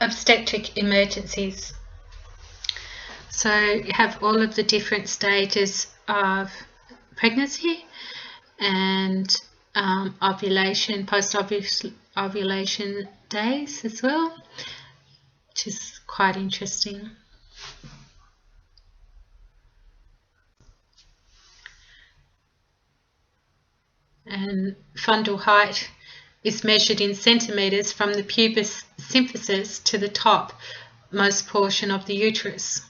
Obstetric emergencies. So you have all of the different stages of pregnancy and ovulation, post-ovulation days as well, which is quite interesting. And fundal height is measured in centimetres from the pubis symphysis to the topmost portion of the uterus.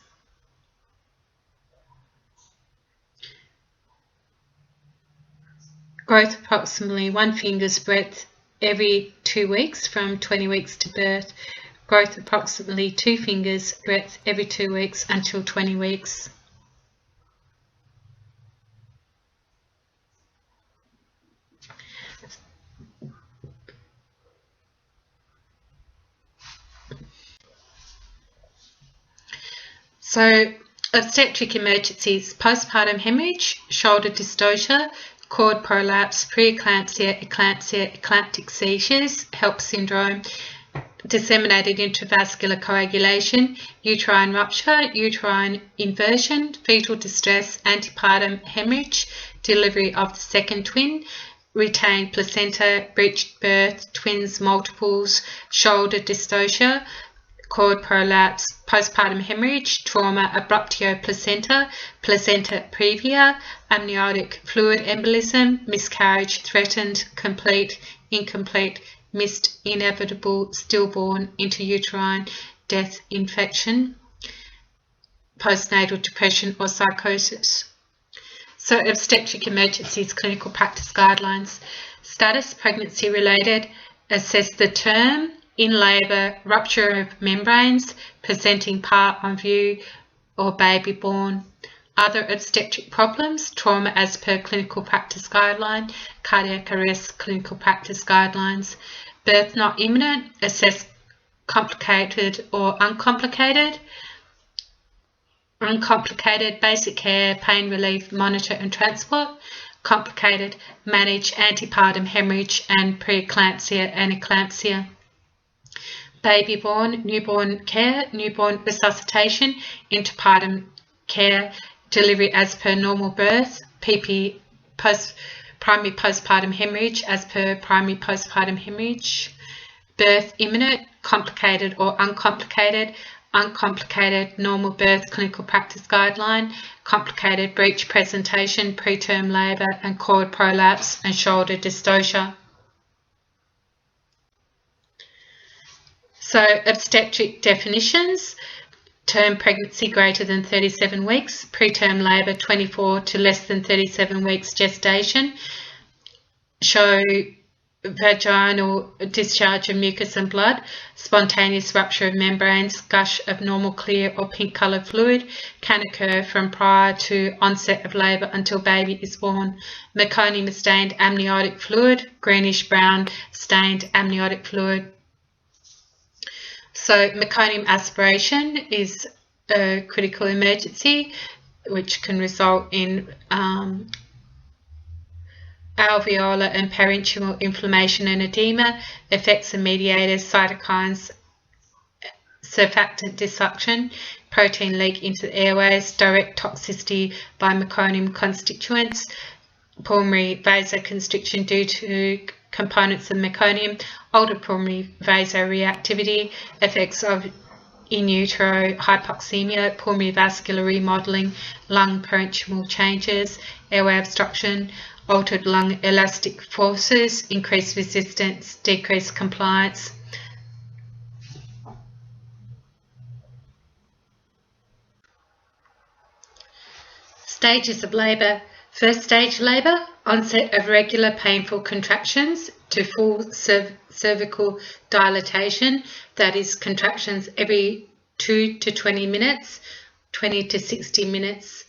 Growth approximately 1 finger's breadth every 2 weeks from 20 weeks to birth. Growth approximately 2 fingers breadth every 2 weeks until 20 weeks. So, obstetric emergencies: postpartum hemorrhage, shoulder dystocia, cord prolapse, preeclampsia, eclampsia, eclamptic seizures, HELP syndrome, disseminated intravascular coagulation, uterine rupture, uterine inversion, fetal distress, antepartum hemorrhage, delivery of the second twin, retained placenta, breached birth, twins multiples, shoulder dystocia, cord prolapse, postpartum hemorrhage, trauma, abruptio placenta, placenta previa, amniotic fluid embolism, miscarriage, threatened, complete, incomplete, missed, inevitable, stillborn, intrauterine death, infection, postnatal depression or psychosis. So obstetric emergencies, clinical practice guidelines. Status: pregnancy related. Assess the term, in labour, rupture of membranes, presenting part on view or baby born. Other obstetric problems: trauma as per clinical practice guideline, cardiac arrest, clinical practice guidelines. Birth not imminent. Assess complicated or uncomplicated. Uncomplicated, basic care, pain relief, monitor and transport. Complicated, manage antepartum hemorrhage and preeclampsia and eclampsia. Baby born, newborn care, newborn resuscitation, interpartum care, delivery as per normal birth, PP primary postpartum hemorrhage as per primary postpartum hemorrhage. Birth imminent, complicated or uncomplicated, uncomplicated, normal birth, clinical practice guideline, complicated, breech presentation, preterm labour and cord prolapse and shoulder dystocia. So obstetric definitions: term pregnancy greater than 37 weeks, preterm labour 24 to less than 37 weeks gestation, show vaginal discharge of mucus and blood, spontaneous rupture of membranes, gush of normal clear or pink coloured fluid, can occur from prior to onset of labour until baby is born. Meconium stained amniotic fluid, greenish brown stained amniotic fluid. So meconium aspiration is a critical emergency which can result in alveolar and parenchymal inflammation and edema, effects and mediators, cytokines, surfactant dissuction, protein leak into the airways, direct toxicity by meconium constituents, pulmonary vasoconstriction due to components of meconium, altered pulmonary vasoreactivity, effects of in utero hypoxemia, pulmonary vascular remodeling, lung parenchymal changes, airway obstruction, altered lung elastic forces, increased resistance, decreased compliance. Stages of labour. First stage labour, onset of regular painful contractions to full cervical dilatation, that is contractions every 2 to 20 minutes, 20 to 60 minutes.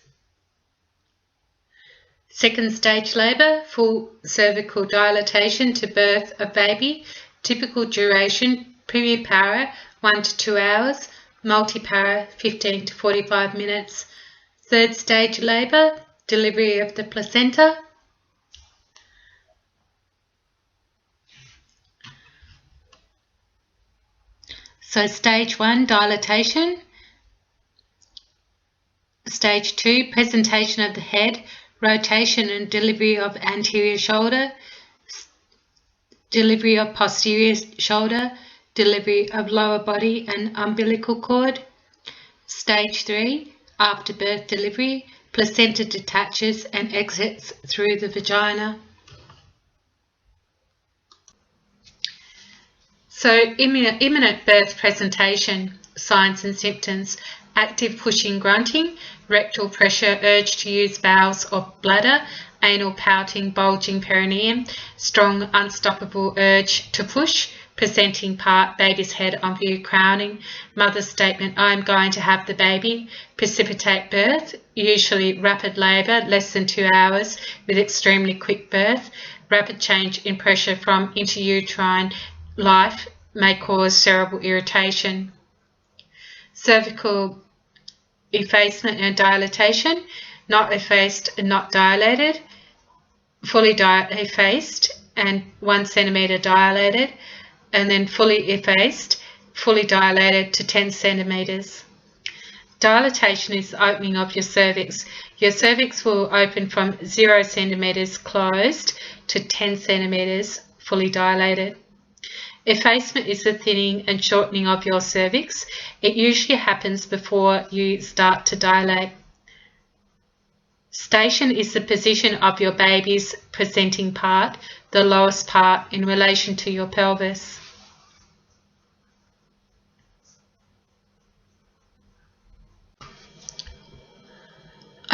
Second stage labour, full cervical dilatation to birth of baby, typical duration, primipara 1 to 2 hours, multipara 15 to 45 minutes. Third stage labour, delivery of the placenta. So stage 1, dilatation. Stage 2, presentation of the head, rotation and delivery of anterior shoulder, delivery of posterior shoulder, delivery of lower body and umbilical cord. Stage 3, after birth delivery, placenta detaches and exits through the vagina. So imminent birth presentation, signs and symptoms: active pushing, grunting, rectal pressure, urge to use bowels or bladder, anal pouting, bulging perineum, strong unstoppable urge to push, presenting part, baby's head on view, crowning, mother's statement, I'm going to have the baby, precipitate birth, usually rapid labour, less than 2 hours with extremely quick birth, rapid change in pressure from intrauterine life may cause cerebral irritation. Cervical effacement and dilatation, not effaced and not dilated, fully effaced and 1 centimetre dilated, and then fully effaced, fully dilated to 10 centimetres. Dilatation is the opening of your cervix. Your cervix will open from 0 centimetres closed to 10 centimetres fully dilated. Effacement is the thinning and shortening of your cervix. It usually happens before you start to dilate. Station is the position of your baby's presenting part, the lowest part in relation to your pelvis.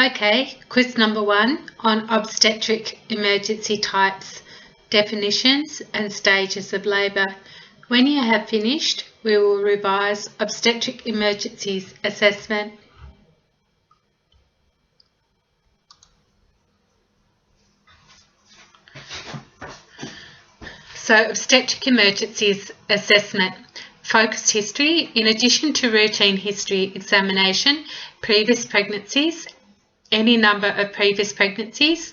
Okay, quiz number 1 on obstetric emergency types, definitions and stages of labour. When you have finished, we will revise obstetric emergencies assessment. So obstetric emergencies assessment. Focused history. In addition to routine history examination, previous pregnancies, any number of previous pregnancies,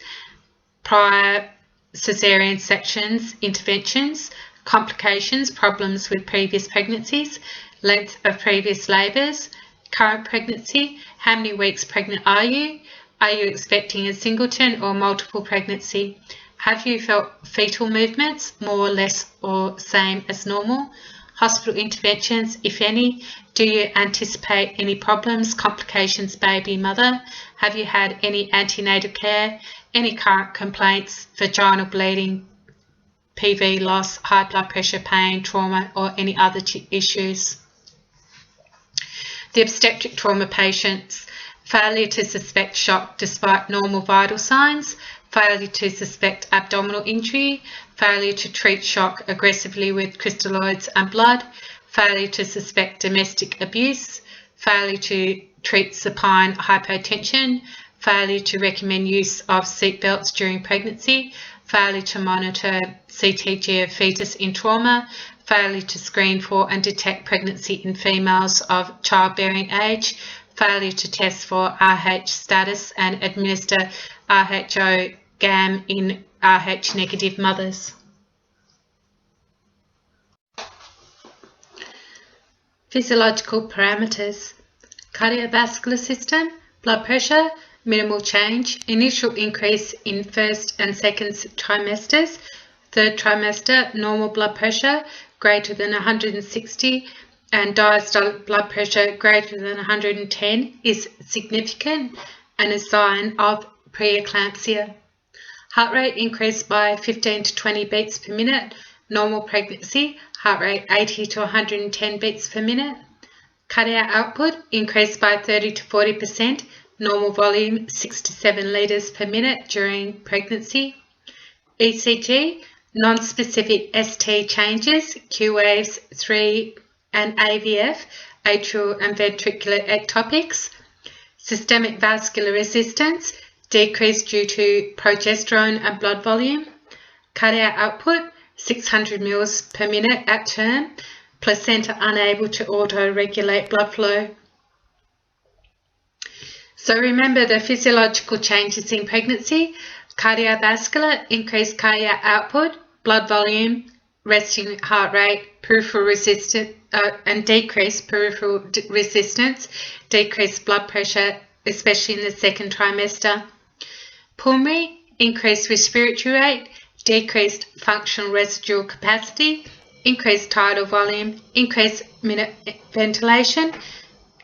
prior caesarean sections, interventions, complications, problems with previous pregnancies, length of previous labours, current pregnancy, how many weeks pregnant are you expecting a singleton or multiple pregnancy, have you felt fetal movements, more, less or same as normal, hospital interventions, if any, do you anticipate any problems, complications, baby, mother, have you had any antenatal care, any current complaints, vaginal bleeding, PV loss, high blood pressure, pain, trauma or any other issues. The obstetric trauma patients, failure to suspect shock despite normal vital signs, failure to suspect abdominal injury, failure to treat shock aggressively with crystalloids and blood, failure to suspect domestic abuse, failure to treat supine hypotension, failure to recommend use of seatbelts during pregnancy, failure to monitor CTG of fetus in trauma, failure to screen for and detect pregnancy in females of childbearing age, failure to test for RH status and administer RHO GAM in RH negative mothers. Physiological parameters: cardiovascular system, blood pressure, minimal change, initial increase in first and second trimesters, third trimester, normal blood pressure greater than 160 and diastolic blood pressure greater than 110 is significant and a sign of preeclampsia. Heart rate increased by 15 to 20 beats per minute, normal pregnancy, heart rate 80 to 110 beats per minute. Cardiac output increased by 30 to 40%, normal volume 6 to 7 litres per minute during pregnancy. ECG, non-specific ST changes, Q waves 3 and AVF, atrial and ventricular ectopics. Systemic vascular resistance, decreased due to progesterone and blood volume. Cardiac output, 600 mils per minute at term. Placenta unable to auto-regulate blood flow. So remember the physiological changes in pregnancy: cardiovascular, increased cardiac output, blood volume, resting heart rate, peripheral resistance, and decreased peripheral resistance, decreased blood pressure, especially in the second trimester. Pulmonary, increased respiratory rate, decreased functional residual capacity, increased tidal volume, increased minute ventilation,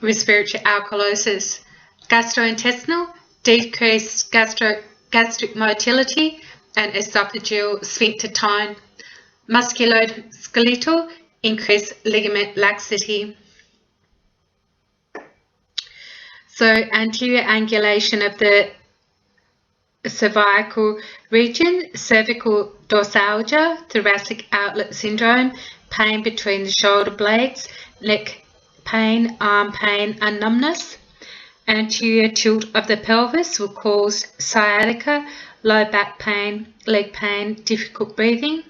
respiratory alkalosis. Gastrointestinal, decreased gastric motility and esophageal sphincter tone. Musculoskeletal, increased ligament laxity. So anterior angulation of the cervical region, cervical dorsalgia, thoracic outlet syndrome, pain between the shoulder blades, neck pain, arm pain and numbness. Anterior tilt of the pelvis will cause sciatica, low back pain, leg pain, difficult breathing.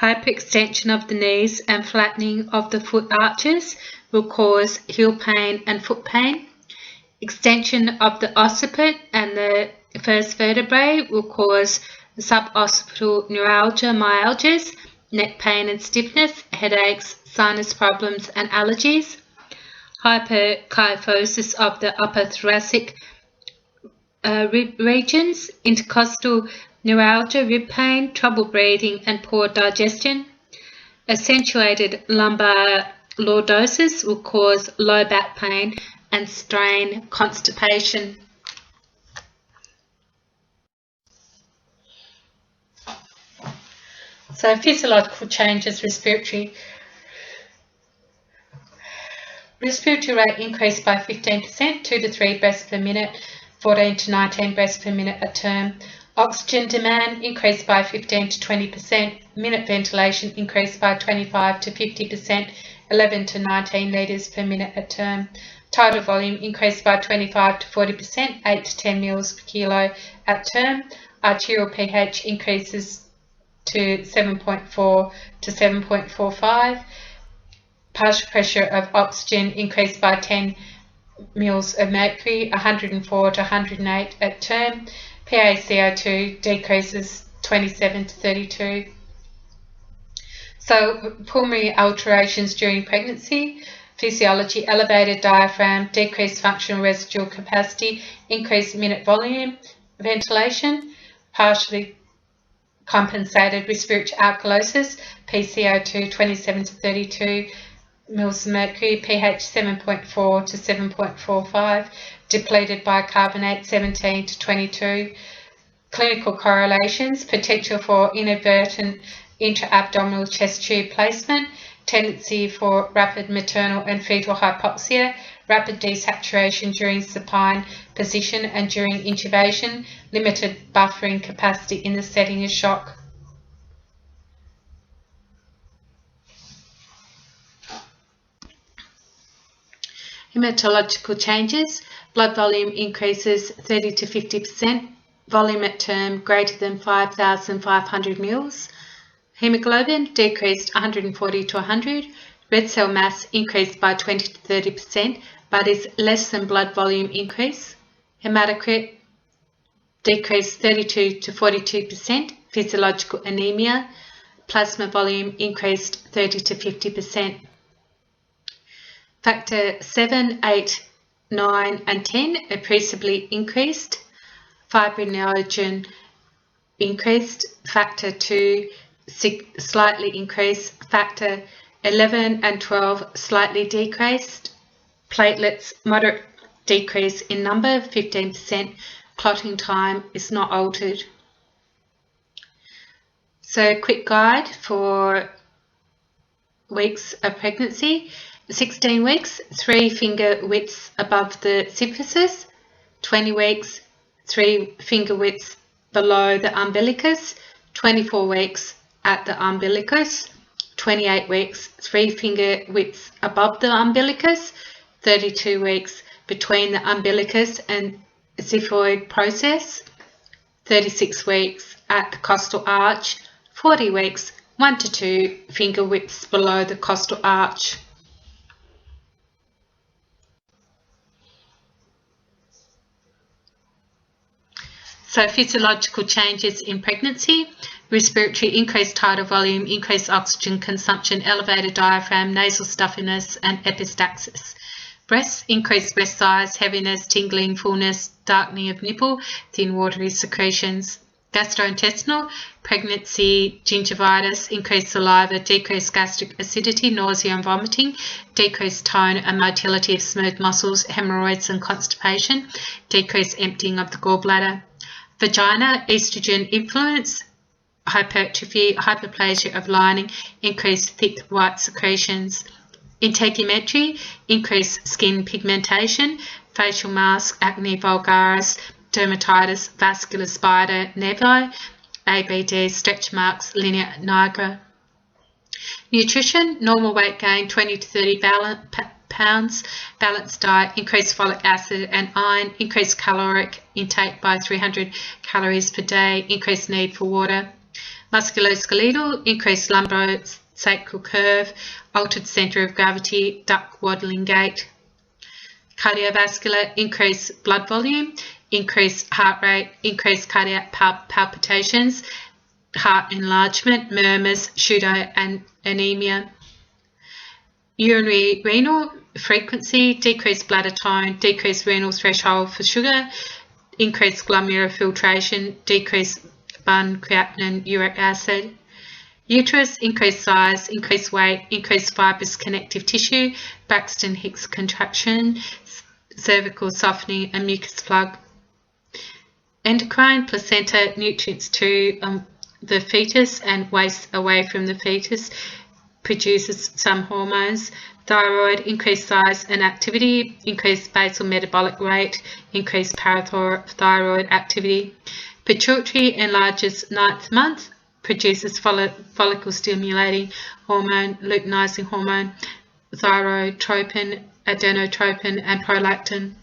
Hyperextension of the knees and flattening of the foot arches will cause heel pain and foot pain. Extension of the occiput and the first vertebrae will cause suboccipital neuralgia, myalgias, neck pain and stiffness, headaches, sinus problems and allergies. Hyperkyphosis of the upper thoracic rib regions, intercostal neuralgia, rib pain, trouble breathing and poor digestion. Accentuated lumbar lordosis will cause low back pain and strain constipation. So physiological changes, respiratory rate increased by 15%, 2 to 3 breaths per minute, 14 to 19 breaths per minute at term. Oxygen demand increased by 15 to 20%, minute ventilation increased by 25 to 50%, 11 to 19 litres per minute at term. Tidal volume increased by 25 to 40%, 8 to 10 mils per kilo at term. Arterial pH increases to 7.4 to 7.45. Partial pressure of oxygen increased by 10 mils of mercury, 104 to 108 at term. PaCO2 decreases 27 to 32. So pulmonary alterations during pregnancy, physiology, elevated diaphragm, decreased functional residual capacity, increased minute volume, ventilation, partially compensated respiratory alkalosis, PCO2 27 to 32 mils of mercury, pH 7.4 to 7.45, depleted bicarbonate 17 to 22. Clinical correlations, potential for inadvertent intra-abdominal chest tube placement, tendency for rapid maternal and fetal hypoxia, rapid desaturation during supine position and during intubation, limited buffering capacity in the setting of shock. Hematological changes, blood volume increases 30 to 50%, volume at term greater than 5,500 mils. Hemoglobin decreased 140 to 100. Red cell mass increased by 20 to 30%, but is less than blood volume increase. Hematocrit decreased 32 to 42%. Physiological anemia. Plasma volume increased 30 to 50%. Factor 7, 8, 9 and 10 appreciably increased. Fibrinogen increased. Factor 2 slightly increased. Factor 11 and 12 slightly decreased. Platelets moderate decrease in number 15%. Clotting time is not altered. So quick guide for weeks of pregnancy. 16 weeks, 3 finger widths above the symphysis. 20 weeks, 3 finger widths below the umbilicus. 24 weeks at the umbilicus. 28 weeks, 3 finger widths above the umbilicus. 32 weeks between the umbilicus and xiphoid process. 36 weeks at the costal arch. 40 weeks, 1 to 2 finger widths below the costal arch. So physiological changes in pregnancy, Respiratory, increased tidal volume, increased oxygen consumption, elevated diaphragm, nasal stuffiness, and epistaxis. Breasts, increased breast size, heaviness, tingling, fullness, darkening of nipple, thin watery secretions. Gastrointestinal, pregnancy, gingivitis, increased saliva, decreased gastric acidity, nausea and vomiting, decreased tone and motility of smooth muscles, hemorrhoids and constipation, decreased emptying of the gallbladder. Vagina, estrogen influence, hypertrophy, hyperplasia of lining, increased thick white secretions. Integumentary, increased skin pigmentation, facial mask, acne vulgaris, dermatitis, vascular spider nevi, ABD, stretch marks, linea nigra. Nutrition, normal weight gain 20 to 30 pounds, balanced diet, increased folic acid and iron, increased caloric intake by 300 calories per day, increased need for water. Musculoskeletal, increased lumbosacral curve, altered centre of gravity, duck waddling gait. Cardiovascular, increased blood volume, increased heart rate, increased cardiac palpitations, heart enlargement, murmurs, pseudoanemia. Urinary renal, frequency, decreased bladder tone, decreased renal threshold for sugar, increased glomerular filtration, decreased bun creatinine uric acid. Uterus, increased size, increased weight, increased fibrous connective tissue, Braxton Hicks contraction, cervical softening and mucus plug. Endocrine, placenta, nutrients to the fetus and waste away from the fetus, produces some hormones. Thyroid, increased size and activity, increased basal metabolic rate, increased parathyroid activity. Pituitary, enlarges 9th month, produces follicle stimulating hormone, luteinizing hormone, thyrotropin, adenotropin and prolactin.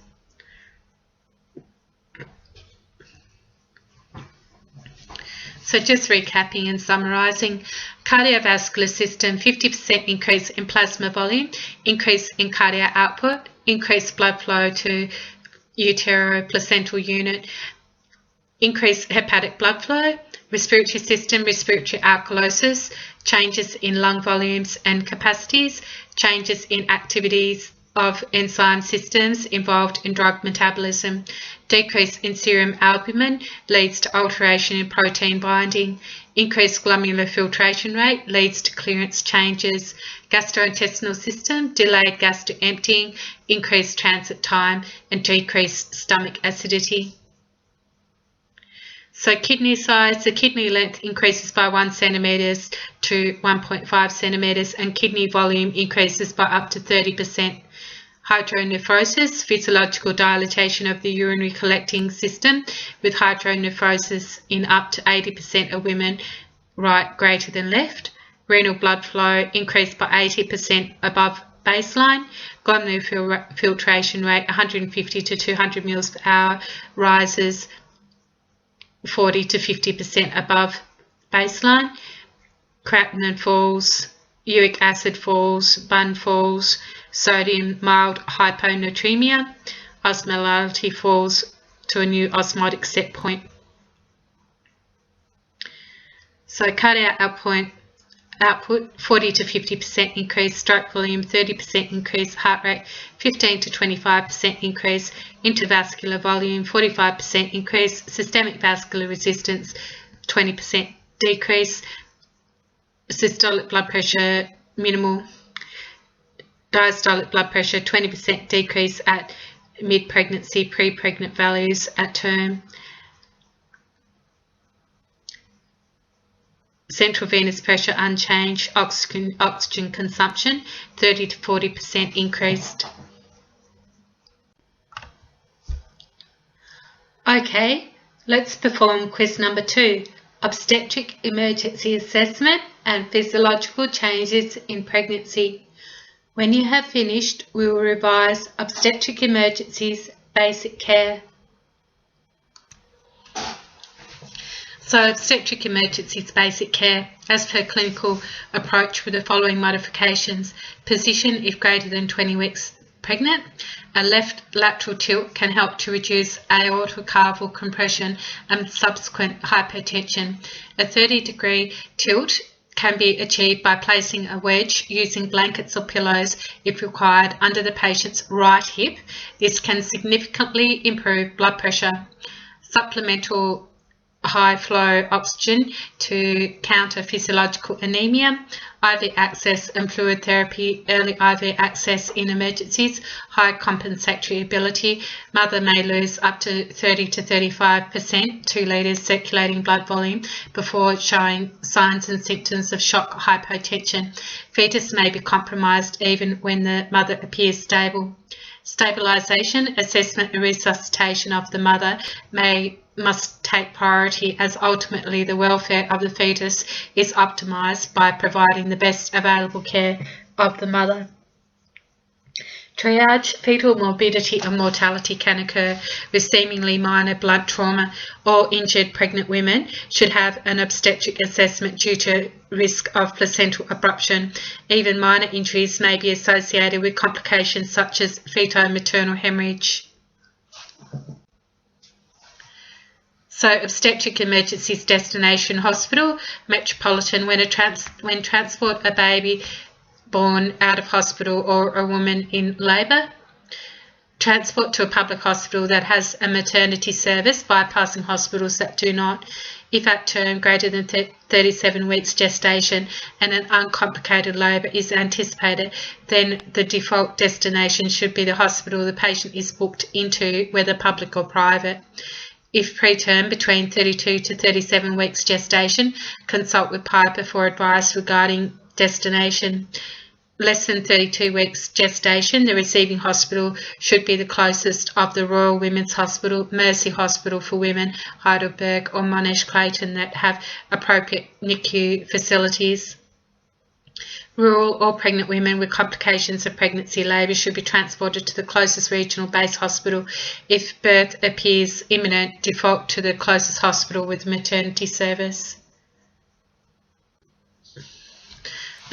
So just recapping and summarising, cardiovascular system, 50% increase in plasma volume, increase in cardiac output, increased blood flow to uteroplacental unit, increased hepatic blood flow. Respiratory system, respiratory alkalosis, changes in lung volumes and capacities, changes in activities of enzyme systems involved in drug metabolism. Decrease in serum albumin leads to alteration in protein binding. Increased glomerular filtration rate leads to clearance changes. Gastrointestinal system, delayed gastric emptying, increased transit time and decreased stomach acidity. So kidney size, the kidney length increases by 1 centimetres to 1.5 centimetres and kidney volume increases by up to 30%. Hydronephrosis, physiological dilatation of the urinary collecting system with hydronephrosis in up to 80% of women, right greater than left. Renal blood flow increased by 80% above baseline. Glomerular filtration rate 150 to 200 mL per hour rises 40 to 50% above baseline. Creatinine falls, uric acid falls, bun falls, sodium mild hyponatremia, osmolality falls to a new osmotic set point. So cardiac output 40 to 50% increase, stroke volume 30% increase, heart rate 15 to 25% increase, intravascular volume 45% increase, systemic vascular resistance 20% decrease, systolic blood pressure minimal, diastolic blood pressure 20% decrease at mid-pregnancy, pre-pregnant values at term. Central venous pressure unchanged, oxygen consumption 30 to 40% increased. Okay, let's perform quiz number 2, obstetric emergency assessment and physiological changes in pregnancy. When you have finished, we will revise obstetric emergencies basic care. So obstetric emergencies basic care, as per clinical approach with the following modifications. Position if greater than 20 weeks pregnant. A left lateral tilt can help to reduce aortocaval compression and subsequent hypotension. A 30-degree tilt can be achieved by placing a wedge using blankets or pillows, if required, under the patient's right hip. This can significantly improve blood pressure. Supplemental high flow oxygen to counter physiological anemia, IV access and fluid therapy, early IV access in emergencies, high compensatory ability. Mother may lose up to 30 to 35%, 2 litres circulating blood volume before showing signs and symptoms of shock hypotension. Fetus may be compromised even when the mother appears stable. Stabilisation, assessment and resuscitation of the mother must take priority, as ultimately the welfare of the fetus is optimised by providing the best available care of the mother. Triage, fetal morbidity and mortality can occur with seemingly minor blunt trauma. All injured pregnant women should have an obstetric assessment due to risk of placental abruption. Even minor injuries may be associated with complications such as feto-maternal hemorrhage. So, Obstetric Emergencies Destination Hospital, Metropolitan, when transport a baby born out of hospital or a woman in labour. Transport to a public hospital that has a maternity service, bypassing hospitals that do not. If at term greater than 37 weeks gestation and an uncomplicated labour is anticipated, then the default destination should be the hospital the patient is booked into, whether public or private. If preterm between 32 to 37 weeks gestation, consult with PIPA for advice regarding destination. Less than 32 weeks gestation, the receiving hospital should be the closest of the Royal Women's Hospital, Mercy Hospital for Women, Heidelberg or Monash Clayton that have appropriate NICU facilities. Rural or pregnant women with complications of pregnancy labour should be transported to the closest regional base hospital. If birth appears imminent, default to the closest hospital with maternity service.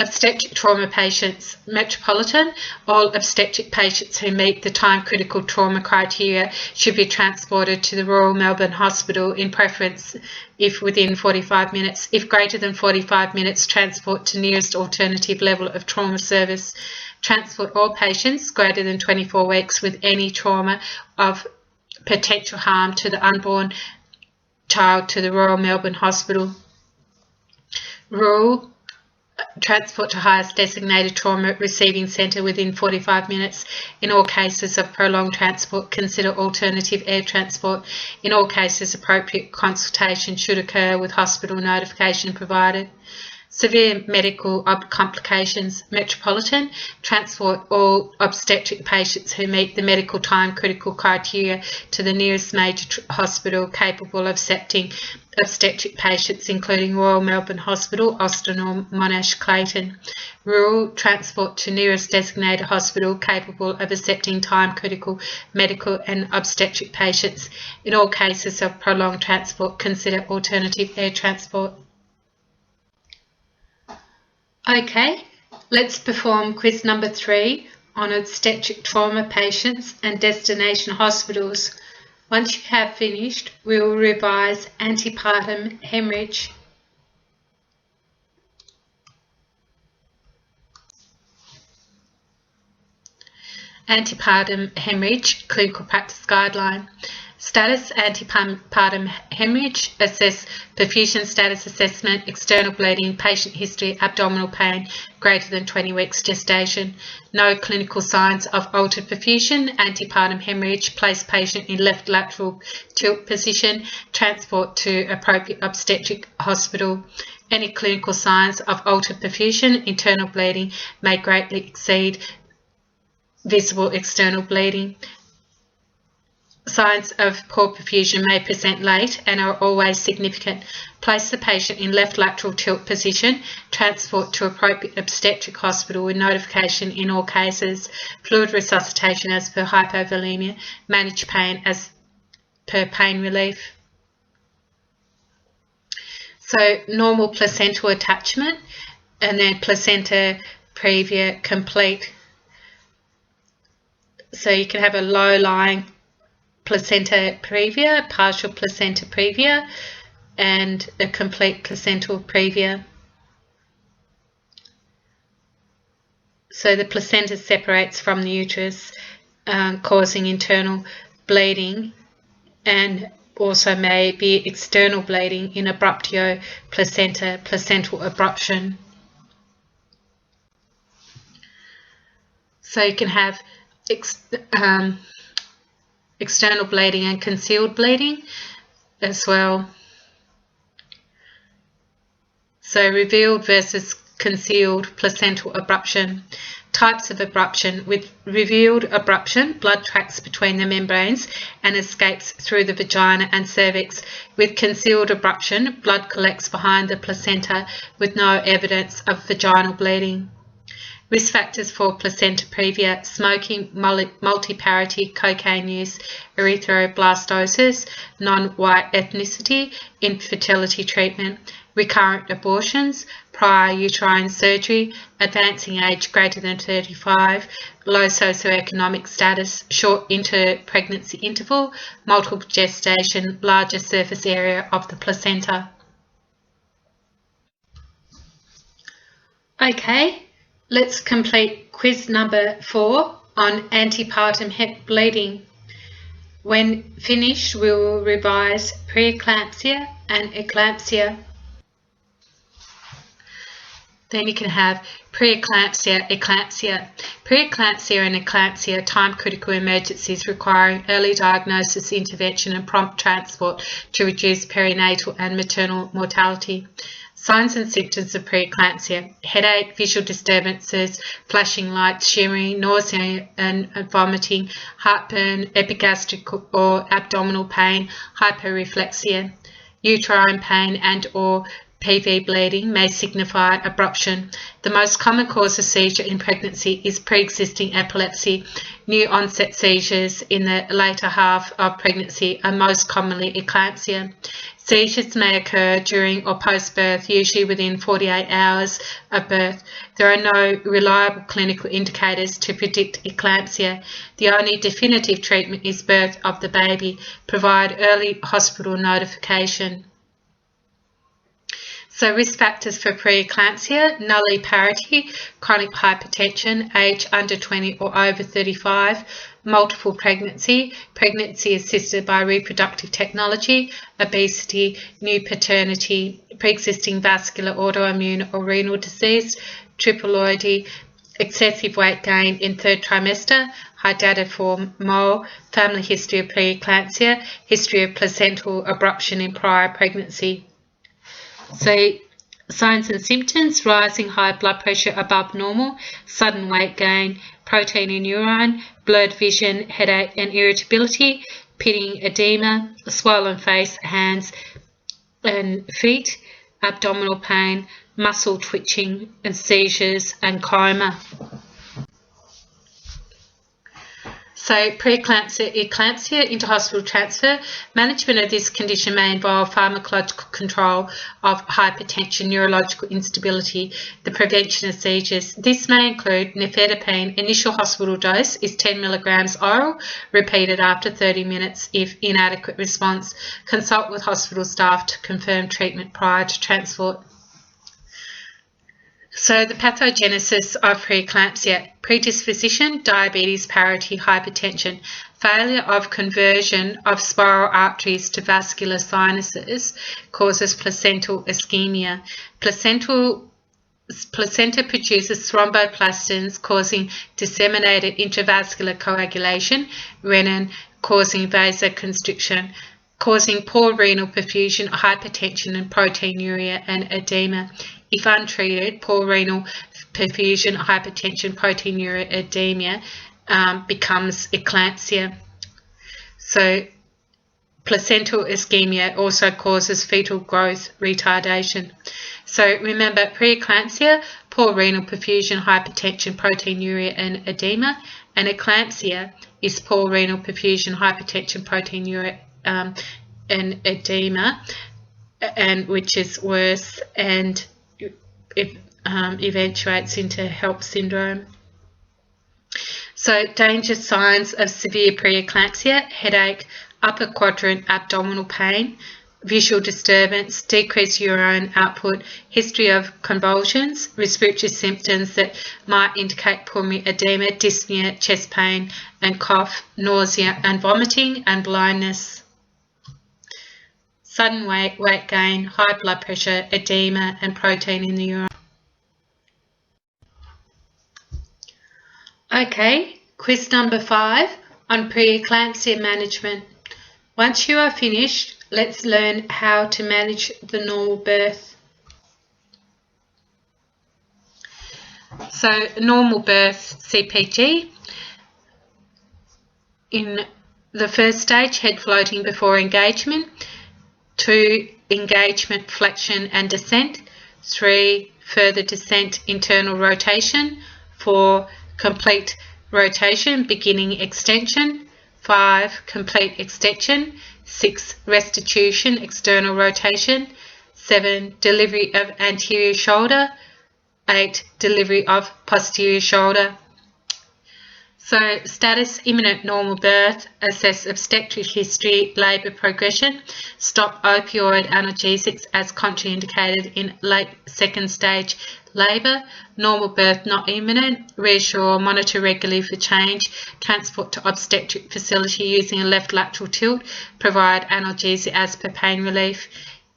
Obstetric trauma patients, Metropolitan. All obstetric patients who meet the time-critical trauma criteria should be transported to the Royal Melbourne Hospital, in preference if within 45 minutes. If greater than 45 minutes, transport to nearest alternative level of trauma service. Transport all patients greater than 24 weeks with any trauma of potential harm to the unborn child to the Royal Melbourne Hospital. Rural, transport to highest designated trauma receiving centre within 45 minutes. In all cases of prolonged transport, consider alternative air transport. In all cases, appropriate consultation should occur with hospital notification provided. Severe medical complications, Metropolitan. Transport all obstetric patients who meet the medical time critical criteria to the nearest major hospital capable of accepting obstetric patients, including Royal Melbourne Hospital, Austin or Monash Clayton. Rural, transport to nearest designated hospital capable of accepting time critical medical and obstetric patients. In all cases of prolonged transport, consider alternative air transport. Okay, let's perform quiz number 3 on obstetric trauma patients and destination hospitals. Once you have finished, we will revise antepartum hemorrhage. Antepartum hemorrhage, clinical practice guideline. Status, antepartum hemorrhage, assess perfusion status assessment, external bleeding, patient history, abdominal pain, greater than 20 weeks gestation. No clinical signs of altered perfusion, antepartum hemorrhage, place patient in left lateral tilt position, transport to appropriate obstetric hospital. Any clinical signs of altered perfusion, internal bleeding may greatly exceed visible external bleeding. Signs of poor perfusion may present late and are always significant. Place the patient in left lateral tilt position, transport to appropriate obstetric hospital with notification in all cases. Fluid resuscitation as per hypovolemia. Manage pain as per pain relief. So normal placental attachment and then placenta previa complete. So you can have a low-lying placenta previa, partial placenta previa, and a complete placental previa. So the placenta separates from the uterus, causing internal bleeding, and also may be external bleeding in abruptio placenta, placental abruption. So you can have external bleeding and concealed bleeding as well. So revealed versus concealed placental abruption. Types of abruption. With revealed abruption, blood tracks between the membranes and escapes through the vagina and cervix. With concealed abruption, blood collects behind the placenta with no evidence of vaginal bleeding. Risk factors for placenta previa: smoking, multiparity, cocaine use, erythroblastosis, non-white ethnicity, infertility treatment, recurrent abortions, prior uterine surgery, advancing age greater than 35, low socioeconomic status, short inter-pregnancy interval, multiple gestation, larger surface area of the placenta. Okay. Let's complete quiz number 4 on antepartum hep bleeding. When finished, we will revise preeclampsia and eclampsia. Then you can have preeclampsia, eclampsia. Preeclampsia and eclampsia are time-critical emergencies requiring early diagnosis, intervention and prompt transport to reduce perinatal and maternal mortality. Signs and symptoms of preeclampsia: headache, visual disturbances, flashing lights, shimmering, nausea and vomiting, heartburn, epigastric or abdominal pain, hyperreflexia. Uterine pain and or PV bleeding may signify abruption. The most common cause of seizure in pregnancy is pre-existing epilepsy. New onset seizures in the later half of pregnancy are most commonly eclampsia. Seizures may occur during or post-birth, usually within 48 hours of birth. There are no reliable clinical indicators to predict eclampsia. The only definitive treatment is birth of the baby. Provide early hospital notification. So risk factors for preeclampsia: nulliparity, chronic hypertension, age under 20 or over 35, multiple pregnancy, pregnancy assisted by reproductive technology, obesity, new paternity, pre-existing vascular, autoimmune or renal disease, triploidy, excessive weight gain in third trimester, hydatidiform mole, family history of preeclampsia, history of placental abruption in prior pregnancy. So signs and symptoms: rising high blood pressure above normal, sudden weight gain, protein in urine, blurred vision, headache and irritability, pitting edema, swollen face, hands and feet, abdominal pain, muscle twitching and seizures and coma. So preeclampsia, eclampsia, inter-hospital transfer. Management of this condition may involve pharmacological control of hypertension, neurological instability, the prevention of seizures. This may include nifedipine. Initial hospital dose is 10 milligrams oral, repeated after 30 minutes if inadequate response. Consult with hospital staff to confirm treatment prior to transport. So the pathogenesis of preeclampsia: predisposition, diabetes, parity, hypertension, failure of conversion of spiral arteries to vascular sinuses causes placental ischemia. Placenta produces thromboplastins causing disseminated intravascular coagulation, renin causing vasoconstriction, causing poor renal perfusion, hypertension and proteinuria and edema. If untreated, poor renal perfusion, hypertension, proteinuria, edema becomes eclampsia. So placental ischemia also causes fetal growth retardation. So remember, preeclampsia, poor renal perfusion, hypertension, proteinuria and edema, and eclampsia is poor renal perfusion, hypertension, proteinuria and edema, and which is worse, and it eventuates into HELLP syndrome. So danger signs of severe preeclampsia: headache, upper quadrant abdominal pain, visual disturbance, decreased urine output, history of convulsions, respiratory symptoms that might indicate pulmonary edema, dyspnea, chest pain and cough, nausea and vomiting, and blindness. Sudden weight gain, high blood pressure, edema and protein in the urine. Okay, quiz number 5 on preeclampsia management. Once you are finished, let's learn how to manage the normal birth. So, normal birth CPG. In the first stage, head floating before engagement. 2, engagement, flexion and descent. 3, further descent, internal rotation. 4, complete rotation, beginning extension. 5, complete extension. 6, restitution, external rotation. 7, delivery of anterior shoulder. 8, delivery of posterior shoulder. So, status: imminent normal birth, assess obstetric history, labour progression, stop opioid analgesics as contraindicated in late second stage labour, normal birth not imminent, reassure, monitor regularly for change, transport to obstetric facility using a left lateral tilt, provide analgesia as per pain relief.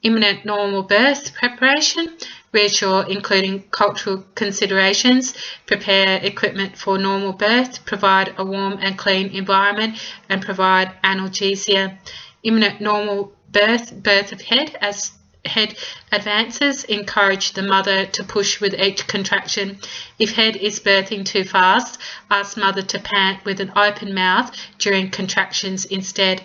Imminent normal birth preparation: reassure, including cultural considerations, prepare equipment for normal birth, provide a warm and clean environment, and provide analgesia. Imminent normal birth, birth of head: as head advances, encourage the mother to push with each contraction. If head is birthing too fast, ask mother to pant with an open mouth during contractions instead.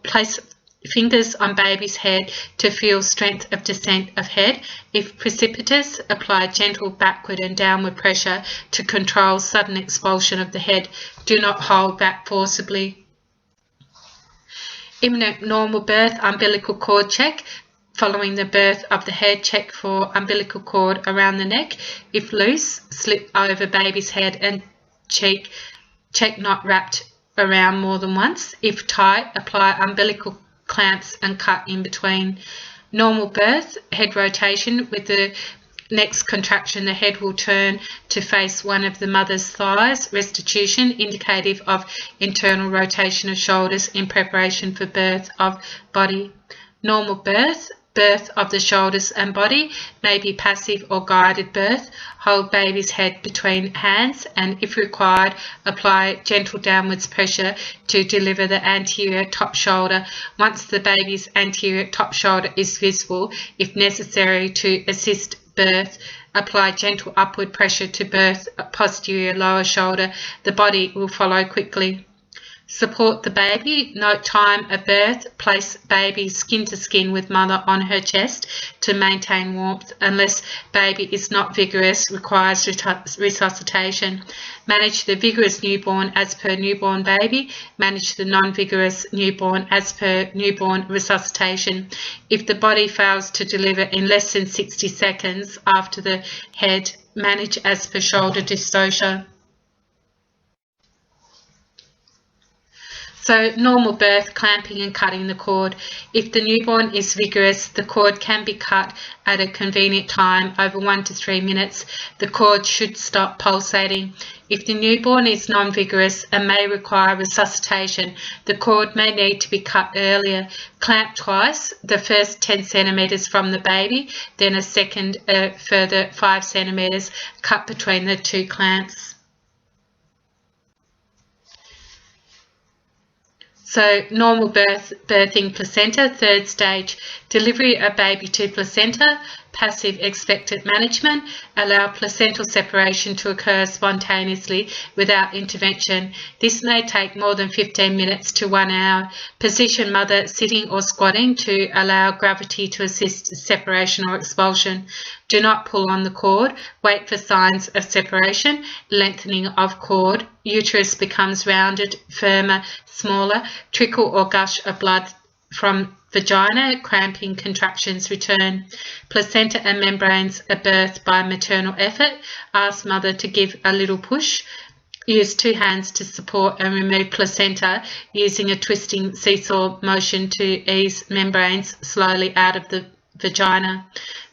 Place fingers on baby's head to feel strength of descent of head. If precipitous, apply gentle backward and downward pressure to control sudden expulsion of the head. Do not hold back forcibly. Imminent normal birth umbilical cord check. Following the birth of the head, check for umbilical cord around the neck. If loose, slip over baby's head and cheek. Check not wrapped around more than once. If tight, apply umbilical clamps and cut in between. Normal birth, head rotation: with the next contraction the head will turn to face one of the mother's thighs. Restitution, indicative of internal rotation of shoulders in preparation for birth of body. Normal birth, birth of the shoulders and body, may be passive or guided birth. Hold baby's head between hands and, if required, apply gentle downwards pressure to deliver the anterior top shoulder. Once the baby's anterior top shoulder is visible, if necessary to assist birth, apply gentle upward pressure to birth posterior lower shoulder. The body will follow quickly. Support the baby. Note time of birth. Place baby skin to skin with mother on her chest to maintain warmth. Unless baby is not vigorous, requires resuscitation. Manage the vigorous newborn as per newborn baby. Manage the non-vigorous newborn as per newborn resuscitation. If the body fails to deliver in less than 60 seconds after the head, manage as per shoulder dystocia. So, normal birth, clamping and cutting the cord. If the newborn is vigorous, the cord can be cut at a convenient time over 1 to 3 minutes. The cord should stop pulsating. If the newborn is non-vigorous and may require resuscitation, the cord may need to be cut earlier. Clamp twice, the first 10 centimetres from the baby, then a second further 5 centimetres, cut between the 2 clamps. So, normal birth, birthing placenta, third stage, delivery of baby to placenta, passive expectant management, allow placental separation to occur spontaneously without intervention. This may take more than 15 minutes to 1 hour. Position mother sitting or squatting to allow gravity to assist separation or expulsion. Do not pull on the cord. Wait for signs of separation, lengthening of cord. Uterus becomes rounded, firmer, smaller. Trickle or gush of blood from vagina, cramping, contractions return. Placenta and membranes are birthed by maternal effort. Ask mother to give a little push. Use 2 hands to support and remove placenta using a twisting seesaw motion to ease membranes slowly out of the vagina.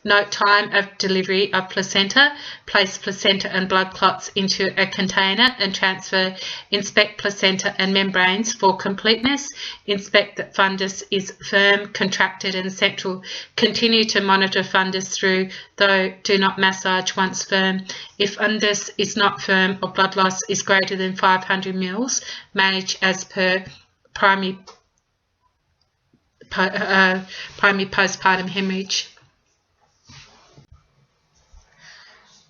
Note time of delivery of placenta. Place placenta and blood clots into a container and transfer. Inspect placenta and membranes for completeness. Inspect that fundus is firm, contracted and central. Continue to monitor fundus through, though do not massage once firm. If fundus is not firm or blood loss is greater than 500 mL, manage as per primary postpartum hemorrhage.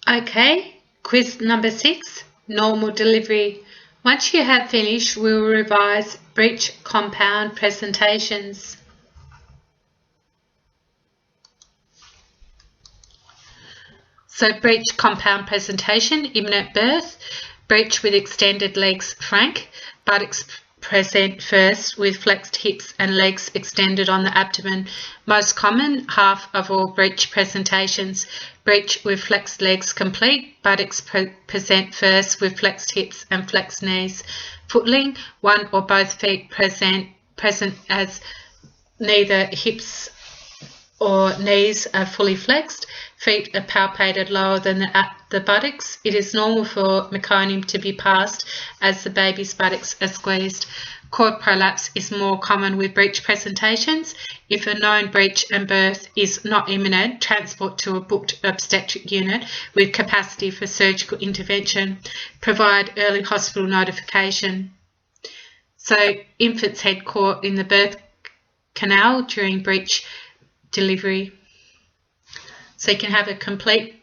Okay, quiz number 6, normal delivery. Once you have finished, we'll revise breech compound presentations. So breech compound presentation, imminent birth, breech with extended legs frank, buttocks present first with flexed hips and legs extended on the abdomen. Most common, half of all breech presentations. Breech with flexed legs complete, buttocks present first with flexed hips and flexed knees. Footling, one or both feet present as neither hips or knees are fully flexed. Feet are palpated lower than the buttocks. It is normal for meconium to be passed as the baby's buttocks are squeezed. Cord prolapse is more common with breech presentations. If a known breech and birth is not imminent, transport to a booked obstetric unit with capacity for surgical intervention. Provide early hospital notification. So infant's head caught in the birth canal during breech delivery. So you can have a complete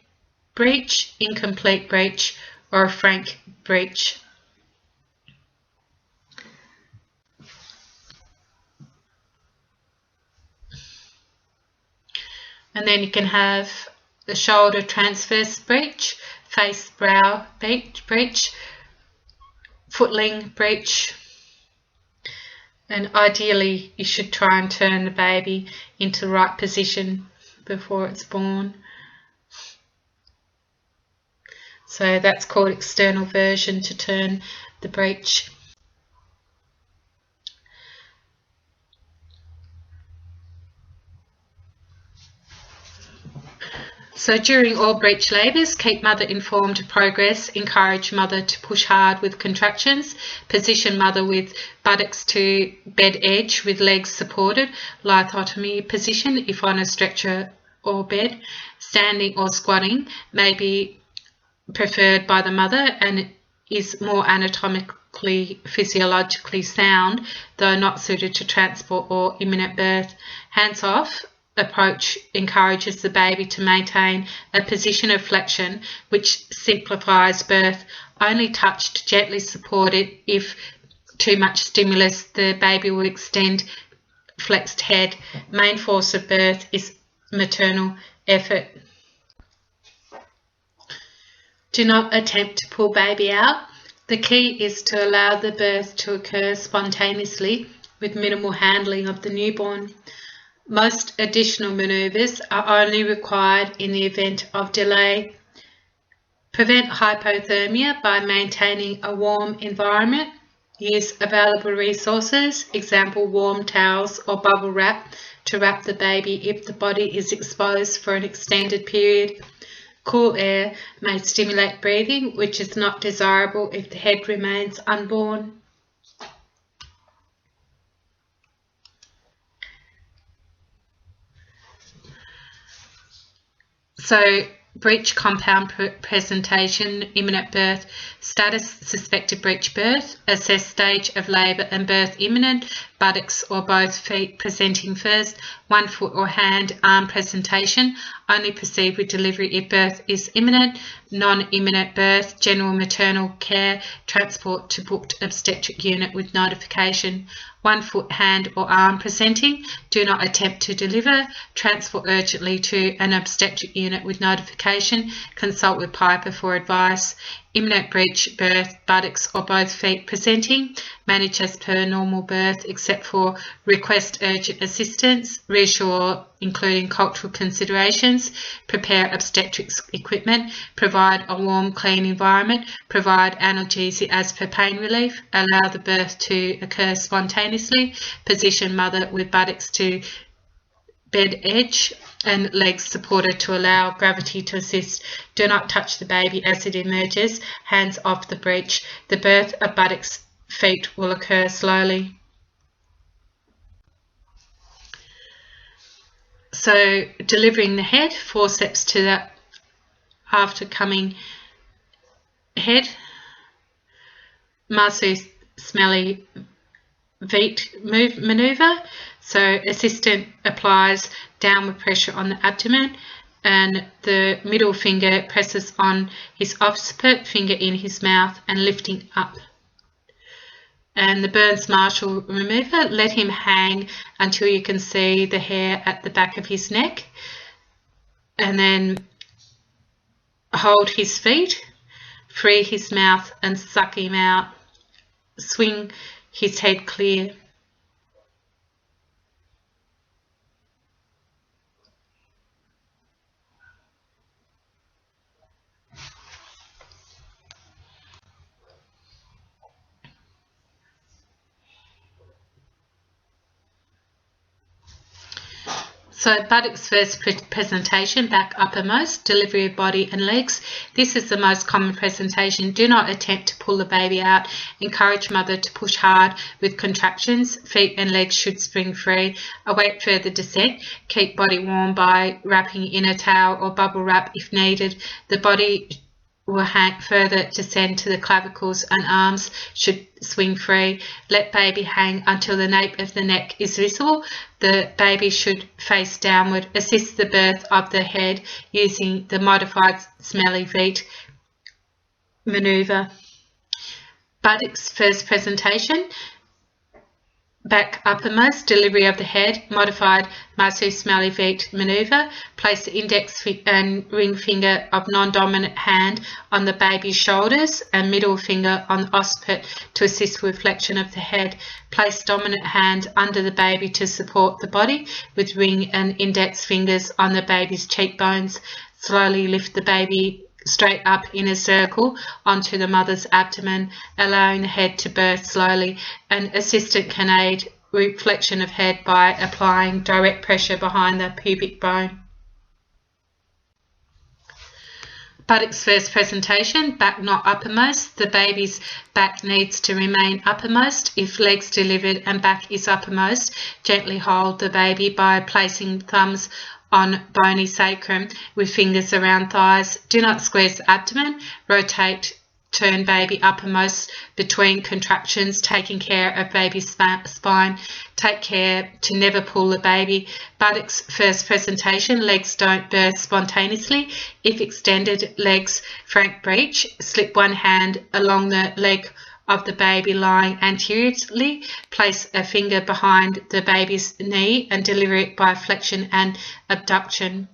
breech, incomplete breech, or a frank breech. And then you can have the shoulder transverse breech, face brow breech, footling breech, and ideally you should try and turn the baby into the right position before it's born. So that's called external version, to turn the breech. So during all breech labours, keep mother informed of progress, encourage mother to push hard with contractions, position mother with buttocks to bed edge with legs supported, lithotomy position if on a stretcher or bed. Standing or squatting may be preferred by the mother and is more anatomically, physiologically sound, though not suited to transport or imminent birth. Hands off approach encourages the baby to maintain a position of flexion, which simplifies birth. Only touched, gently supported. If too much stimulus, the baby will extend flexed head. Main force of birth is maternal effort. Do not attempt to pull baby out. The key is to allow the birth to occur spontaneously with minimal handling of the newborn. Most additional manoeuvres are only required in the event of delay. Prevent hypothermia by maintaining a warm environment. Use available resources, example warm towels or bubble wrap, to wrap the baby if the body is exposed for an extended period. Cool air may stimulate breathing, which is not desirable if the head remains unborn. So, breech compound presentation, imminent birth, status suspected breech birth, assess stage of labour and birth imminent, buttocks or both feet presenting first, 1 foot or hand, arm presentation, only proceed with delivery if birth is imminent, non-imminent birth, general maternal care, transport to booked obstetric unit with notification. 1 foot, hand or arm presenting, do not attempt to deliver, transport urgently to an obstetric unit with notification, consult with Piper for advice. Imminent breech birth, buttocks or both feet presenting, manage as per normal birth, etc. except for request urgent assistance, reassure including cultural considerations, prepare obstetrics equipment, provide a warm, clean environment, provide analgesia as per pain relief, allow the birth to occur spontaneously, position mother with buttocks to bed edge and legs supported to allow gravity to assist. Do not touch the baby as it emerges, hands off the breech. The birth of buttocks feet will occur slowly. So delivering the head, forceps to the after coming head, Masu smelly Veet maneuver. So assistant applies downward pressure on the abdomen and the middle finger presses on his occiput, finger in his mouth and lifting up. And the Burns-Marshall remover, let him hang until you can see the hair at the back of his neck, and then hold his feet, free his mouth and suck him out, swing his head clear. So buttocks first presentation, back uppermost, delivery of body and legs. This is the most common presentation. Do not attempt to pull the baby out. Encourage mother to push hard with contractions. Feet and legs should spring free. Await further descent. Keep body warm by wrapping in a towel or bubble wrap if needed. The body will further descend to the clavicles and arms should swing free. Let baby hang until the nape of the neck is visible. The baby should face downward. Assist the birth of the head using the modified smelly Veet maneuver. Buttocks first presentation, back uppermost, delivery of the head, modified Masu smelly Veet maneuver. Place the index and ring finger of non-dominant hand on the baby's shoulders and middle finger on the occiput to assist with flexion of the head. Place dominant hand under the baby to support the body with ring and index fingers on the baby's cheekbones. Slowly lift the baby straight up in a circle onto the mother's abdomen, allowing the head to birth slowly. An assistant can aid reflection of head by applying direct pressure behind the pubic bone. Buttocks first presentation, back not uppermost. The baby's back needs to remain uppermost. If legs delivered and back is uppermost, gently hold the baby by placing thumbs on bony sacrum with fingers around thighs. Do not squeeze the abdomen. Rotate, turn baby uppermost between contractions, taking care of baby's spine. Take care to never pull the baby. Buttocks first presentation, legs don't birth spontaneously. If extended, legs frank breech. Slip one hand along the leg of the baby lying anteriorly. Place a finger behind the baby's knee and deliver it by flexion and abduction.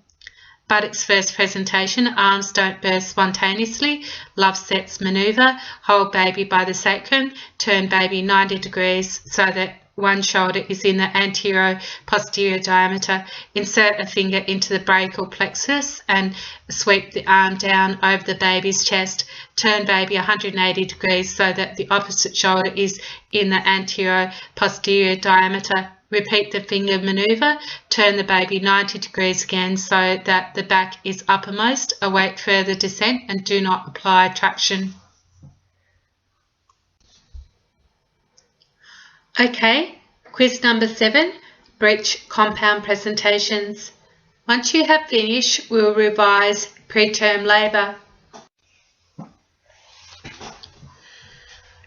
Buttocks first presentation, arms don't birth spontaneously. Love sets maneuver. Hold baby by the sacrum. Turn baby 90 degrees so that one shoulder is in the anterior-posterior diameter. Insert a finger into the brachial plexus and sweep the arm down over the baby's chest. Turn baby 180 degrees so that the opposite shoulder is in the anterior-posterior diameter. Repeat the finger maneuver. Turn the baby 90 degrees again so that the back is uppermost. Await further descent and do not apply traction. Okay, quiz number 7, breech compound presentations. Once you have finished, we'll revise preterm labour.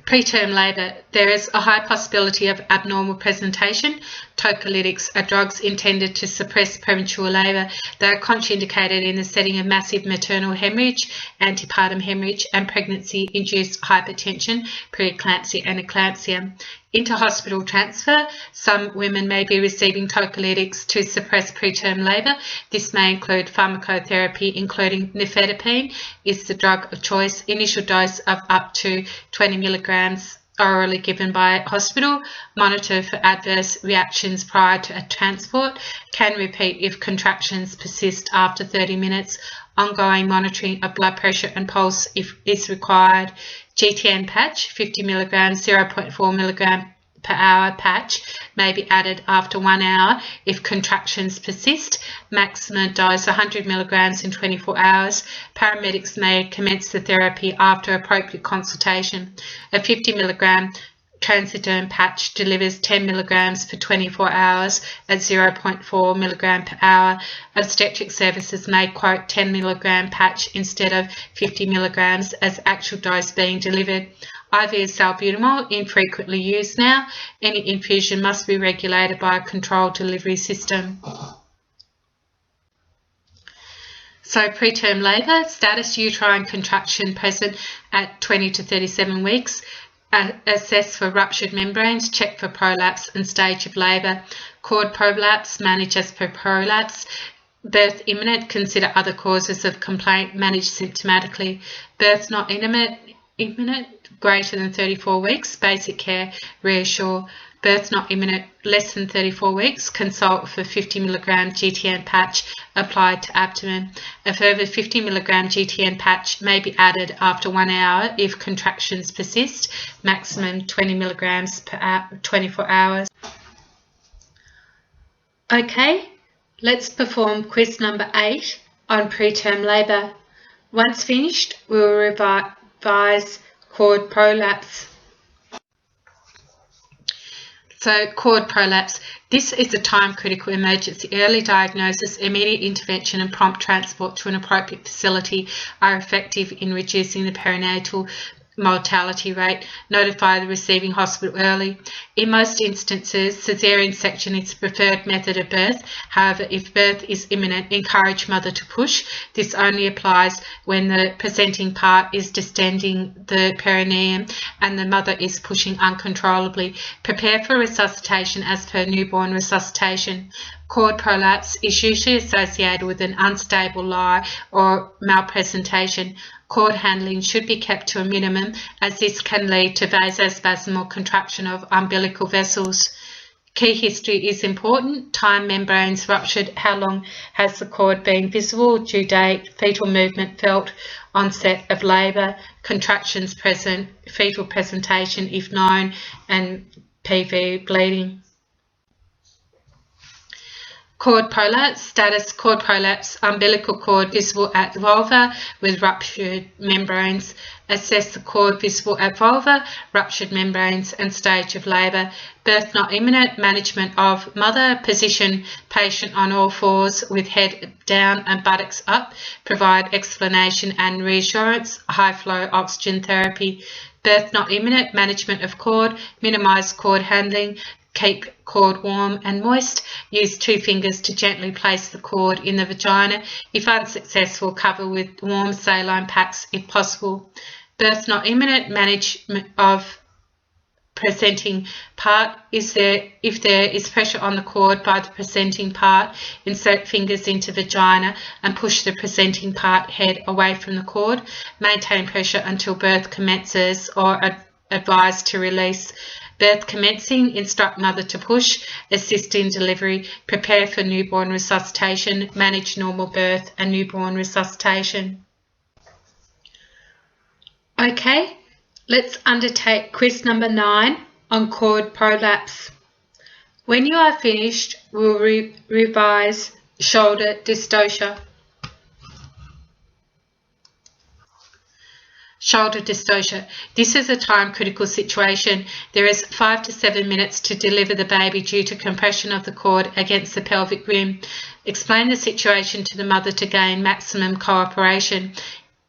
Preterm labour. There is a high possibility of abnormal presentation. Tocolytics are drugs intended to suppress premature labour. They are contraindicated in the setting of massive maternal hemorrhage, antepartum hemorrhage and pregnancy-induced hypertension, preeclampsia and eclampsia. Inter-hospital transfer. Some women may be receiving tocolytics to suppress preterm labour. This may include pharmacotherapy, including nifedipine is the drug of choice. Initial dose of up to 20 milligrams orally given by hospital. Monitor for adverse reactions prior to transport. Can repeat if contractions persist after 30 minutes. Ongoing monitoring of blood pressure and pulse if is required. GTN patch, 50 mg, 0.4 mg per hour patch may be added after 1 hour if contractions persist. Maximum dose 100 mg in 24 hours. Paramedics may commence the therapy after appropriate consultation. A 50 mg Transderm patch delivers 10 mg for 24 hours at 0.4 mg per hour. Obstetric services may quote 10 mg patch instead of 50 mg as actual dose being delivered. IV salbutamol infrequently used now. Any infusion must be regulated by a controlled delivery system. So preterm labour, status uterine contraction present at 20 to 37 weeks. Assess for ruptured membranes, check for prolapse and stage of labour. Cord prolapse, manage as per prolapse. Birth imminent, consider other causes of complaint, manage symptomatically. Birth not imminent, greater than 34 weeks, basic care, reassure. Birth not imminent, less than 34 weeks, consult for 50 mg GTN patch applied to abdomen. A further 50 mg GTN patch may be added after 1 hour if contractions persist, maximum 20 mg per hour, 24 hours. Okay, let's perform quiz number 8 on preterm labour. Once finished, we will revise cord prolapse. So cord prolapse, this is a time-critical emergency. Early diagnosis, immediate intervention and prompt transport to an appropriate facility are effective in reducing the perinatal mortality rate. Notify the receiving hospital early. In most instances, caesarean section is the preferred method of birth. However, if birth is imminent, encourage mother to push. This only applies when the presenting part is distending the perineum and the mother is pushing uncontrollably. Prepare for resuscitation as per newborn resuscitation. Cord prolapse is usually associated with an unstable lie or malpresentation. Cord handling should be kept to a minimum as this can lead to vasospasm or contraction of umbilical vessels. Key history is important. Time, membranes ruptured, how long has the cord been visible, due date, fetal movement felt, onset of labour, contractions present, fetal presentation if known, and PV bleeding. Cord prolapse status, cord prolapse, umbilical cord visible at vulva with ruptured membranes. Assess the cord visible at vulva, ruptured membranes and stage of labour. Birth not imminent, management of mother, position patient on all fours with head down and buttocks up, provide explanation and reassurance, high flow oxygen therapy. Birth not imminent, management of cord, minimise cord handling, keep cord warm and moist. Use 2 fingers to gently place the cord in the vagina. If unsuccessful, cover with warm saline packs if possible. Birth not imminent, management of presenting part. If there is pressure on the cord by the presenting part, insert fingers into vagina and push the presenting part head away from the cord. Maintain pressure until birth commences or advise to release. Birth commencing, instruct mother to push, assist in delivery, prepare for newborn resuscitation, manage normal birth and newborn resuscitation. Okay, let's undertake quiz number 9 on cord prolapse. When you are finished, we'll revise shoulder dystocia. Shoulder dystocia. This is a time-critical situation. There is 5 to 7 minutes to deliver the baby due to compression of the cord against the pelvic rim. Explain the situation to the mother to gain maximum cooperation.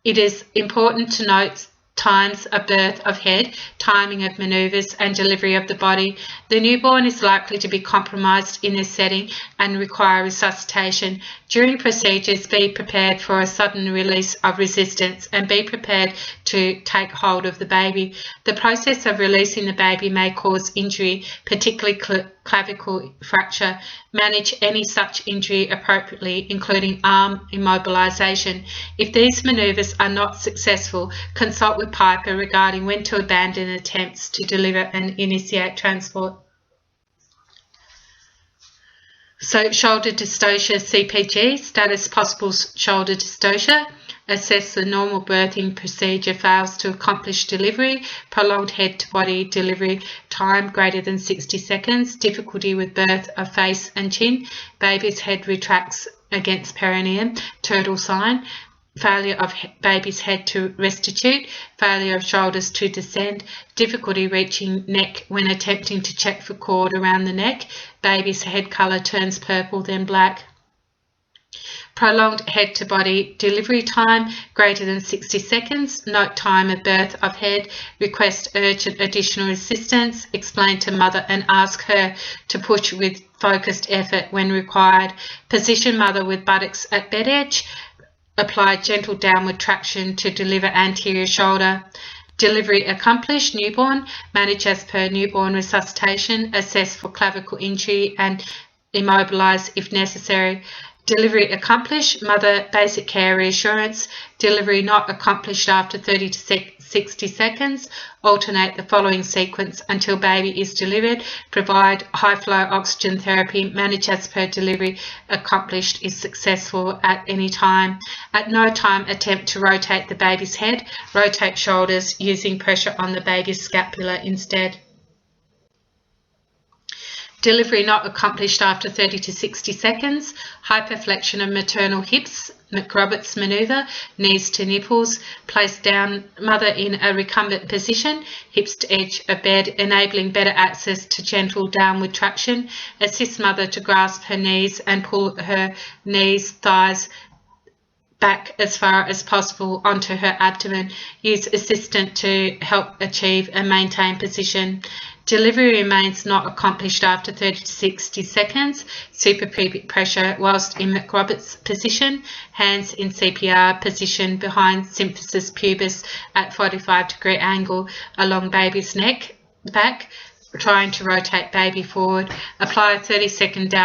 It is important to note times of birth of head, timing of manoeuvres and delivery of the body. The newborn is likely to be compromised in this setting and require resuscitation. During procedures, be prepared for a sudden release of resistance and be prepared to take hold of the baby. The process of releasing the baby may cause injury, particularly clavicle fracture. Manage any such injury appropriately, including arm immobilization. If these maneuvers are not successful, consult with Piper regarding when to abandon attempts to deliver and initiate transport. So, shoulder dystocia CPG, status possible shoulder dystocia. Assess the normal birthing procedure fails to accomplish delivery, prolonged head to body delivery time greater than 60 seconds, difficulty with birth of face and chin, baby's head retracts against perineum, turtle sign, failure of baby's head to restitute, failure of shoulders to descend, difficulty reaching neck when attempting to check for cord around the neck, baby's head colour turns purple then black. Prolonged head to body delivery time greater than 60 seconds, note time of birth of head, request urgent additional assistance, explain to mother and ask her to push with focused effort when required, position mother with buttocks at bed edge, apply gentle downward traction to deliver anterior shoulder. Delivery accomplished, newborn, manage as per newborn resuscitation, assess for clavicle injury and immobilize if necessary. Delivery accomplished, mother basic care reassurance. Delivery not accomplished after 30 to 60 seconds. Alternate the following sequence until baby is delivered. Provide high flow oxygen therapy. Manage as per delivery accomplished is successful at any time. At no time attempt to rotate the baby's head. Rotate shoulders using pressure on the baby's scapula instead. Delivery not accomplished after 30 to 60 seconds. Hyperflexion of maternal hips, McRoberts manoeuvre, knees to nipples. Place down mother in a recumbent position, hips to edge of bed, enabling better access to gentle downward traction. Assist mother to grasp her knees and pull her knees, thighs back as far as possible onto her abdomen. Use assistant to help achieve and maintain position. Delivery remains not accomplished after 30 to 60 seconds. Suprapubic pressure whilst in McRoberts position. Hands in CPR position behind symphysis pubis at 45-degree angle along baby's neck, back, trying to rotate baby forward. Apply a 30-second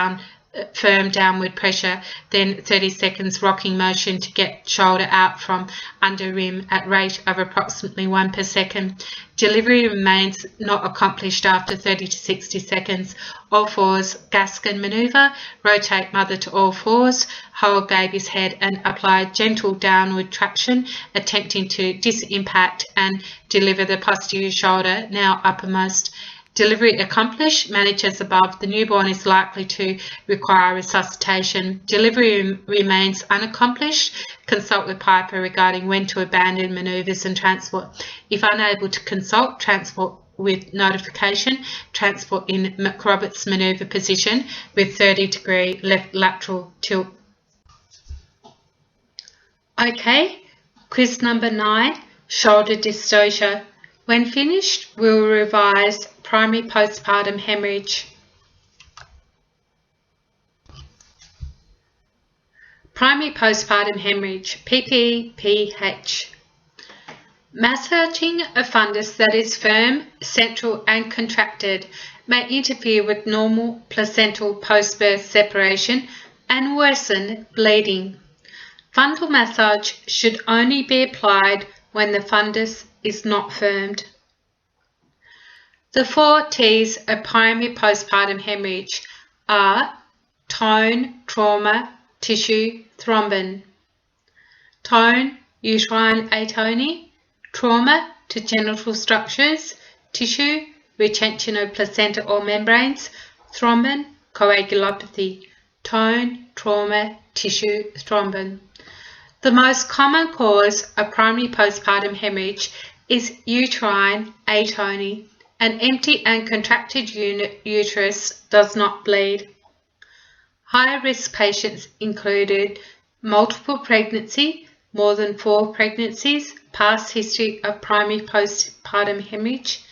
firm downward pressure, then 30 seconds rocking motion to get shoulder out from under rim at rate of approximately 1 per second. Delivery remains not accomplished after 30 to 60 seconds. All fours Gaskin manoeuvre, rotate mother to all fours, hold baby's head and apply gentle downward traction, attempting to disimpact and deliver the posterior shoulder, now uppermost. Delivery accomplished, manage as above. The newborn is likely to require resuscitation. Delivery remains unaccomplished. Consult with Piper regarding when to abandon manoeuvres and transport. If unable to consult, transport with notification. Transport in McRoberts manoeuvre position with 30-degree left lateral tilt. Okay, quiz number 9, shoulder dystocia. When finished, we'll revise primary postpartum hemorrhage. Primary postpartum hemorrhage, PPPH. Massaging a fundus that is firm, central and contracted may interfere with normal placental post-birth separation and worsen bleeding. Fundal massage should only be applied when the fundus is not firmed. The 4 T's of primary postpartum hemorrhage are tone, trauma, tissue, thrombin. Tone, uterine atony. Trauma to genital structures. Tissue, retention of placenta or membranes. Thrombin, coagulopathy. Tone, trauma, tissue, thrombin. The most common cause of primary postpartum hemorrhage is uterine atony. An empty and contracted uterus does not bleed. High-risk patients included multiple pregnancy, more than 4 pregnancies, past history of primary postpartum hemorrhage,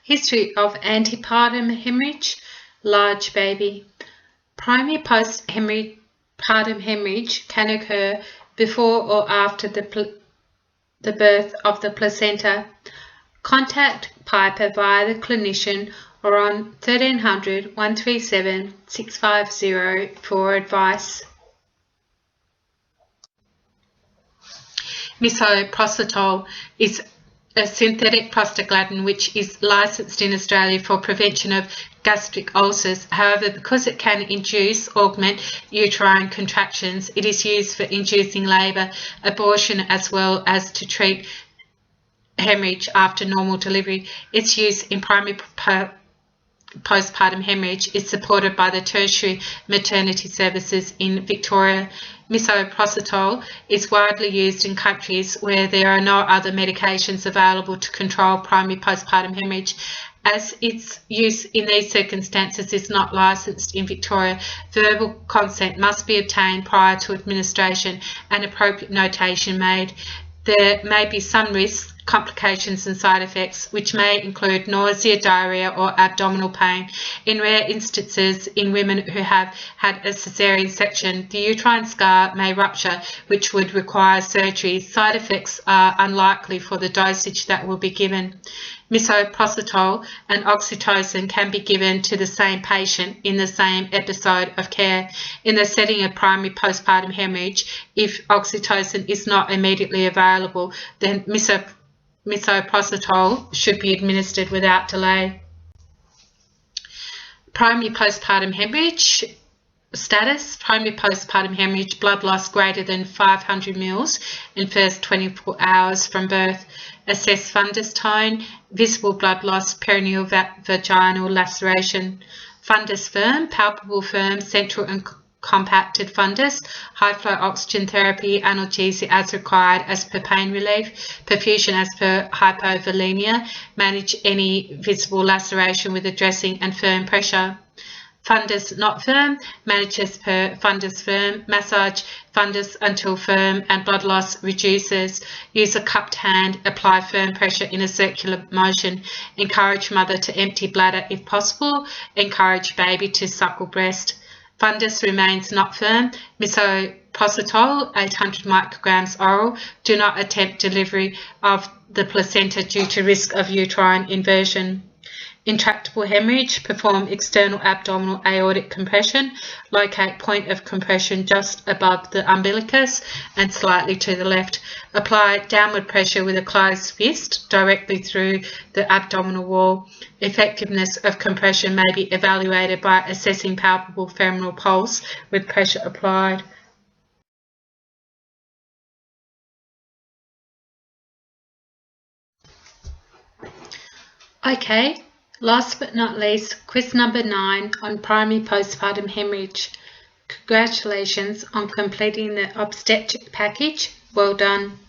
history of antepartum hemorrhage, large baby. Primary postpartum hemorrhage can occur before or after the birth of the placenta. Contact Piper via the clinician or on 1300 137 650 for advice. Misoprostol is a synthetic prostaglandin which is licensed in Australia for prevention of gastric ulcers. However, because it can augment uterine contractions, it is used for inducing labour, abortion, as well as to treat hemorrhage after normal delivery. Its use in primary postpartum hemorrhage is supported by the tertiary maternity services in Victoria. Misoprostol is widely used in countries where there are no other medications available to control primary postpartum hemorrhage. As its use in these circumstances is not licensed in Victoria, verbal consent must be obtained prior to administration and appropriate notation made. There may be some risks, complications and side effects, which may include nausea, diarrhea or abdominal pain. In rare instances, in women who have had a caesarean section, the uterine scar may rupture, which would require surgery. Side effects are unlikely for the dosage that will be given. Misoprostol and oxytocin can be given to the same patient in the same episode of care. In the setting of primary postpartum hemorrhage, if oxytocin is not immediately available, then misoprostol should be administered without delay. Primary postpartum hemorrhage status. Primary postpartum hemorrhage, blood loss greater than 500 mL in first 24 hours from birth. Assess fundus tone, visible blood loss, perineal vaginal laceration. Fundus firm, palpable firm, central and compacted fundus. High flow oxygen therapy, analgesia as required as per pain relief. Perfusion as per hypovolemia. Manage any visible laceration with a dressing and firm pressure. Fundus not firm, manage as per fundus firm. Massage fundus until firm and blood loss reduces. Use a cupped hand, apply firm pressure in a circular motion. Encourage mother to empty bladder if possible. Encourage baby to suckle breast. Fundus remains not firm. Misoprostol 800 micrograms oral. Do not attempt delivery of the placenta due to risk of uterine inversion. Intractable hemorrhage, perform external abdominal aortic compression. Locate point of compression just above the umbilicus and slightly to the left. Apply downward pressure with a closed fist directly through the abdominal wall. Effectiveness of compression may be evaluated by assessing palpable femoral pulse with pressure applied. Okay. Last but not least, quiz number 9 on primary postpartum hemorrhage. Congratulations on completing the obstetric package. Well done.